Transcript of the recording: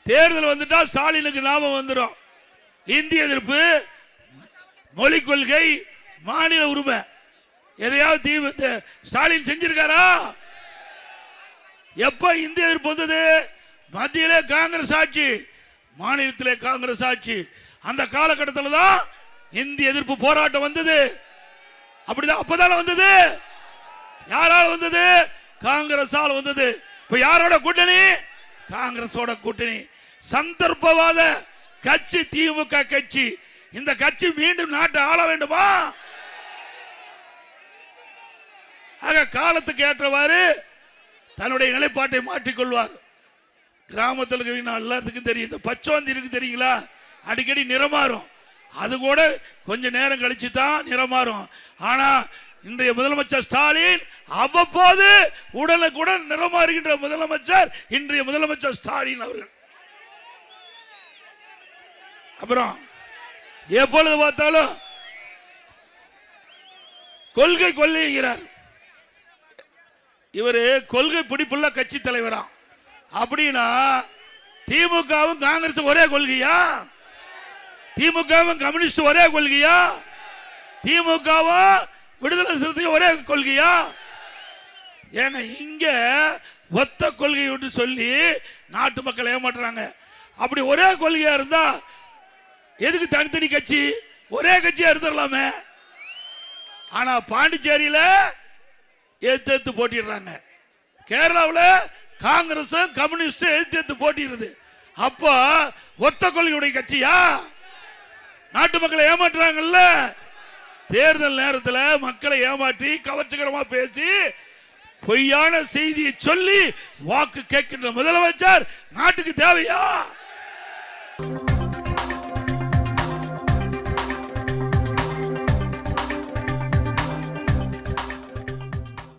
தேர்தல் வந்துட்டா ஸ்டாலினுக்கு லாபம் வந்துடும். இந்திய எதிர்ப்பு, மொழி கொள்கை, மாநில உரிமை எதையாவது ஸ்டாலின் செஞ்சிருக்காரா? எப்ப இந்திய எதிர்ப்பு வந்தது? மத்தியிலே காங்கிரஸ் ஆட்சி, மாநிலத்திலே காங்கிரஸ் ஆட்சி. அந்த காலகட்டத்தில் தான் இந்திய எதிர்ப்பு போராட்டம் வந்தது. அப்படிதான் அப்பதான வந்தது. யாரால வந்தது? காங்கிரஸால் வந்தது. இப்ப யாரோட கூட்டணி? காங்கிரஸோட கூட்டணி. சந்தர்ப்பவாத கட்சி திமுக கட்சி. இந்த கட்சி மீண்டும் நாட்டை ஆள வேண்டுமா? ஆக காலத்துக்கு ஏற்றவாறு தன்னுடைய நிலைப்பாட்டை மாற்றிக்கொள்வார். கிராமத்தில் எல்லாத்துக்கும் தெரியும். இந்த பச்சோந்தி இருக்கு தெரியுங்களா? அடிக்கடி நிறமாறும். அது கூட கொஞ்ச நேரம் கழிச்சு தான் நிறமாறும். ஆனா இன்றைய முதலமைச்சர் ஸ்டாலின் அவ்வப்போது உடனுக்குடன் நிறமாறுகின்ற முதலமைச்சர் இன்றைய முதலமைச்சர் ஸ்டாலின் அவர்கள். அப்புறம் எப்பொழுது பார்த்தாலும் கொள்கை கொள்ளைகிறார். இவரு கொள்கை பிடிப்புள்ள கட்சி தலைவரா? அப்படின்னா திமுகவும் காங்கிரஸ் ஒரே கொள்கையா? திமுகவும் கம்யூனிஸ்ட் ஒரே கொள்கையா? திமுகவும் விடுதலை சிறுத்தை ஒரே கொள்கையா? ஏங்க இங்க ஒத்த கொள்கை ஒன்று சொல்லி நாட்டு மக்கள் ஏமாற்றுறாங்க. அப்படி ஒரே கொள்கையா இருந்தா எதுக்கு தனித்தனி கட்சி? ஒரே கட்சியா இருந்துடலாமே. ஆனா பாண்டிச்சேரியில எதிர்த்து போட்டிடுறாங்க. கேரளாவில் காங்கிரஸ் கம்யூனிஸ்ட் எதிர்த்து போட்டிடுறது. அப்போ ஒத்த கொள்கையுடைய கட்சியா? நாட்டு மக்களை ஏமாற்றுறாங்கல்ல. தேர்தல் நேரத்தில் மக்களை ஏமாற்றி கவர்ச்சிகரமா பேசி பொய்யான செய்தியை சொல்லி வாக்கு கேட்கின்ற முதலமைச்சர் நாட்டுக்கு தேவையா?